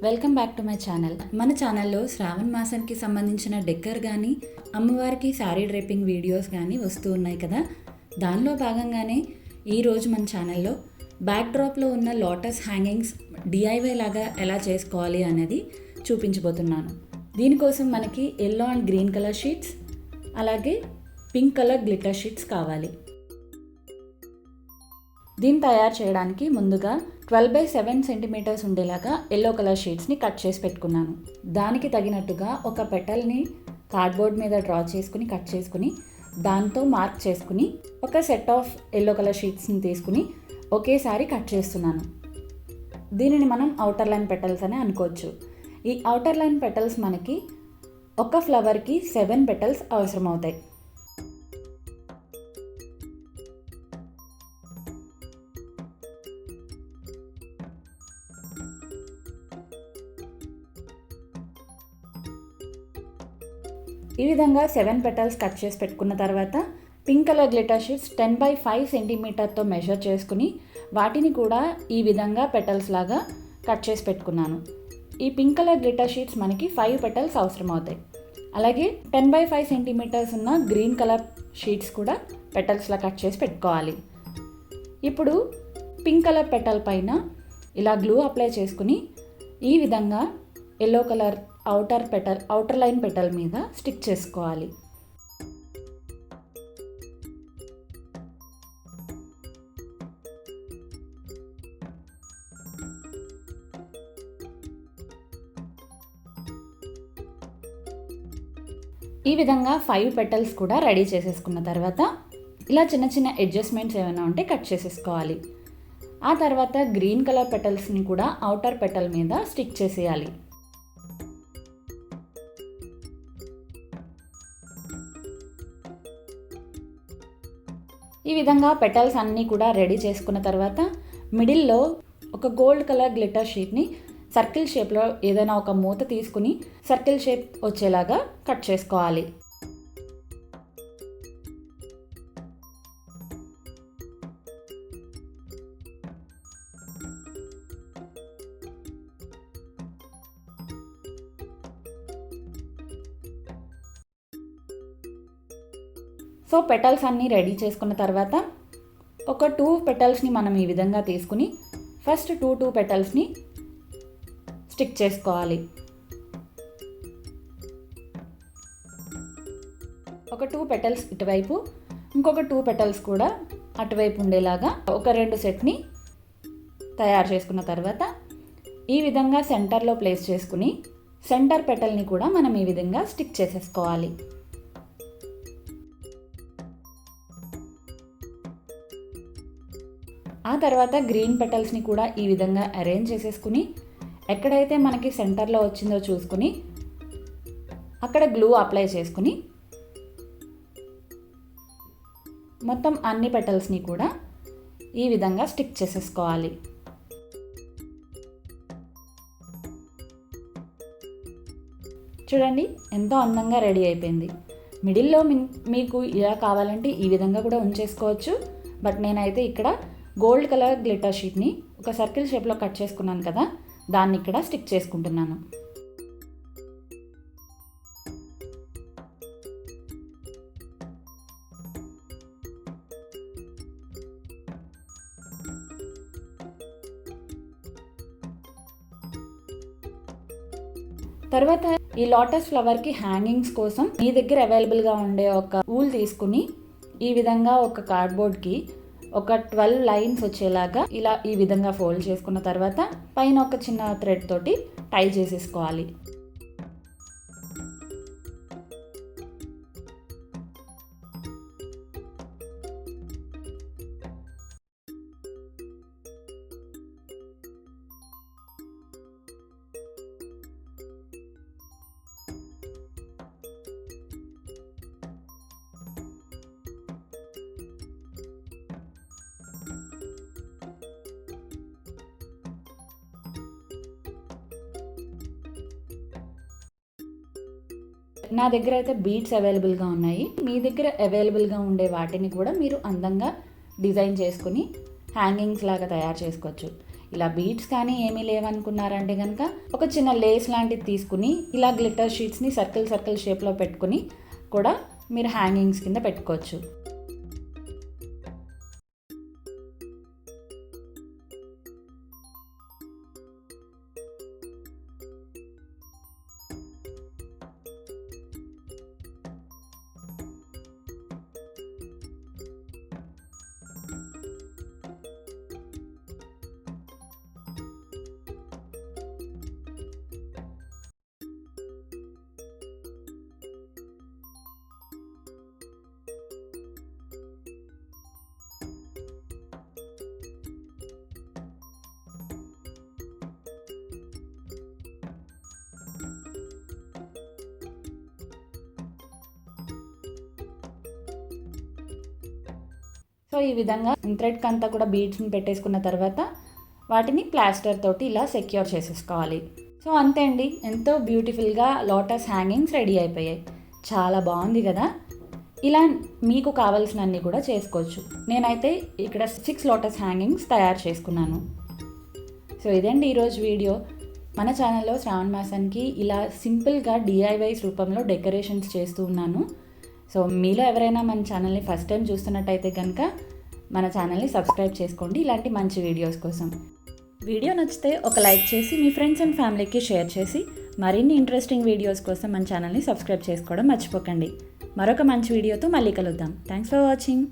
Welcome back to my channel. మన ఛానల్లో శ్రావణ మాసానికి సంబంధించిన డెక్కర్ కానీ అమ్మవారికి శారీ డ్రేపింగ్ వీడియోస్ కానీ వస్తూ ఉన్నాయి కదా. దానిలో భాగంగానే ఈరోజు మన ఛానల్లో బ్యాక్ డ్రాప్లో ఉన్న లోటస్ హ్యాంగింగ్స్ డిఐవై లాగా ఎలా చేసుకోవాలి అనేది చూపించబోతున్నాను. దీనికోసం మనకి yellow and green colour sheets అలాగే పింక్ కలర్ గ్లిటర్ షీట్స్ కావాలి. దీన్ని తయారు చేయడానికి ముందుగా 12x7 సెంటీమీటర్స్ ఉండేలాగా ఎల్లో కలర్ షీట్స్ని కట్ చేసి పెట్టుకున్నాను. దానికి తగినట్టుగా ఒక పెటల్ని కార్డ్బోర్డ్ మీద డ్రా చేసుకుని కట్ చేసుకుని దాంతో మార్క్ చేసుకుని ఒక సెట్ ఆఫ్ ఎల్లో కలర్ షీట్స్ని తీసుకుని ఒకేసారి కట్ చేస్తున్నాను. దీనిని మనం ఔటర్ లైన్ పెటల్స్ అని అనుకోవచ్చు. ఈ ఔటర్ లైన్ పెటల్స్ మనకి ఒక ఫ్లవర్కి 7 పెటల్స్ అవసరం అవుతాయి. ఈ విధంగా 7 పెటల్స్ కట్ చేసి పెట్టుకున్న తర్వాత pink colour glitter sheets 10x5 సెంటీమీటర్తో మెజర్ చేసుకుని వాటిని కూడా ఈ విధంగా పెటల్స్ లాగా కట్ చేసి పెట్టుకున్నాను. ఈ పింక్ కలర్ గ్లిటర్ షీట్స్ మనకి 5 పెటల్స్ అవసరం అవుతాయి. అలాగే 10x5 సెంటీమీటర్స్ ఉన్న గ్రీన్ కలర్ షీట్స్ కూడా పెటల్స్లా కట్ చేసి పెట్టుకోవాలి. ఇప్పుడు పింక్ కలర్ పెటల్ పైన ఇలా గ్లూ అప్లై చేసుకుని ఈ విధంగా yellow colour outer line petal మీద స్టిక్ చేసుకోవాలి. ఈ విధంగా 5 పెటల్స్ కూడా రెడీ చేసేసుకున్న తర్వాత ఇలా చిన్న చిన్న అడ్జస్ట్మెంట్స్ ఏమైనా ఉంటే కట్ చేసేసుకోవాలి. ఆ తర్వాత గ్రీన్ కలర్ పెటల్స్ని కూడా ఔటర్ పెటల్ మీద స్టిక్ చేసేయాలి. ఈ విధంగా పెటల్స్ అన్నీ కూడా రెడీ చేసుకున్న తర్వాత మిడిల్లో ఒక గోల్డ్ కలర్ గ్లిటర్ షీట్ని సర్కిల్ షేప్లో ఏదైనా ఒక మూత తీసుకుని సర్కిల్ షేప్ వచ్చేలాగా కట్ చేసుకోవాలి. సో పెటల్స్ అన్నీ రెడీ చేసుకున్న తర్వాత ఒక 2 పెటల్స్ని మనం ఈ విధంగా తీసుకుని ఫస్ట్ 2 పెటల్స్ని స్టిక్ చేసుకోవాలి. ఒక 2 పెటల్స్ ఇటువైపు ఇంకొక 2 పెటల్స్ కూడా అటువైపు ఉండేలాగా ఒక 2 సెట్ని తయారు చేసుకున్న తర్వాత ఈ విధంగా సెంటర్లో ప్లేస్ చేసుకుని సెంటర్ పెటల్ని కూడా మనం ఈ విధంగా స్టిక్ చేసేసుకోవాలి. ఆ తర్వాత గ్రీన్ పెటల్స్ని కూడా ఈ విధంగా అరేంజ్ చేసేసుకుని ఎక్కడైతే మనకి సెంటర్లో వచ్చిందో చూసుకుని అక్కడ గ్లూ అప్లై చేసుకుని మొత్తం అన్ని పెటల్స్ని కూడా ఈ విధంగా స్టిక్ చేసేసుకోవాలి. చూడండి ఎంతో అందంగా రెడీ అయిపోయింది. మిడిల్లో మీకు ఇలా కావాలంటే ఈ విధంగా కూడా ఉంచేసుకోవచ్చు. బట్ నేనైతే ఇక్కడ గోల్డ్ కలర్ గ్లిటర్ షీట్ని ఒక సర్కిల్ షేప్లో కట్ చేసుకున్నాను కదా, దాన్ని ఇక్కడ స్టిక్ చేసుకుంటున్నాను. తర్వాత ఈ లోటస్ ఫ్లవర్కి హ్యాంగింగ్స్ కోసం మీ దగ్గర అవైలబుల్గా ఉండే ఒక ఊల్ తీసుకుని ఈ విధంగా ఒక కార్డ్బోర్డ్కి ఒక 12 లైన్స్ వచ్చేలాగా ఇలా ఈ విధంగా ఫోల్డ్ చేసుకున్న తర్వాత పైన ఒక చిన్న థ్రెడ్ తోటి టై చేసేసుకోవాలి. నా దగ్గర అయితే బీడ్స్ అవైలబుల్గా ఉన్నాయి. మీ దగ్గర అవైలబుల్గా ఉండే వాటిని కూడా మీరు అందంగా డిజైన్ చేసుకుని హ్యాంగింగ్స్ లాగా తయారు చేసుకోవచ్చు. ఇలా బీడ్స్ కానీ ఏమీ లేవనుకున్నారంటే కనుక ఒక చిన్న లేస్ లాంటిది తీసుకుని ఇలా గ్లిటర్ షీట్స్ని సర్కిల్ షేప్లో పెట్టుకుని కూడా మీరు హ్యాంగింగ్స్ కింద పెట్టుకోవచ్చు. సో ఈ విధంగా థ్రెడ్కి అంతా కూడా బీడ్స్ని పెట్టేసుకున్న తర్వాత వాటిని ప్లాస్టర్ తోటి ఇలా సెక్యూర్ చేసేసుకోవాలి. సో అంతే అండి, ఎంతో బ్యూటిఫుల్గా లోటస్ హ్యాంగింగ్స్ రెడీ అయిపోయాయి. చాలా బాగుంది కదా. ఇలా మీకు కావాల్సినన్ని కూడా చేసుకోవచ్చు. నేనైతే ఇక్కడ 6 లోటస్ హ్యాంగింగ్స్ తయారు చేసుకున్నాను. సో ఇదండి ఈరోజు వీడియో. మన ఛానల్లో శ్రావణ మాసానికి ఇలా సింపుల్గా DIYs రూపంలో డెకరేషన్స్ చేస్తూ ఉన్నాను. సో మీలో ఎవరైనా మన ఛానల్ని ఫస్ట్ టైం చూస్తున్నట్టయితే కనుక మన ఛానల్ని సబ్స్క్రైబ్ చేసుకోండి ఇలాంటి మంచి వీడియోస్ కోసం. వీడియో నచ్చితే ఒక లైక్ చేసి మీ ఫ్రెండ్స్ అండ్ ఫ్యామిలీకి షేర్ చేసి మరిన్ని ఇంట్రెస్టింగ్ వీడియోస్ కోసం మన ఛానల్ని సబ్స్క్రైబ్ చేసుకోవడం మర్చిపోకండి. మరొక మంచి వీడియోతో మళ్ళీ కలుద్దాం. Thanks for watching.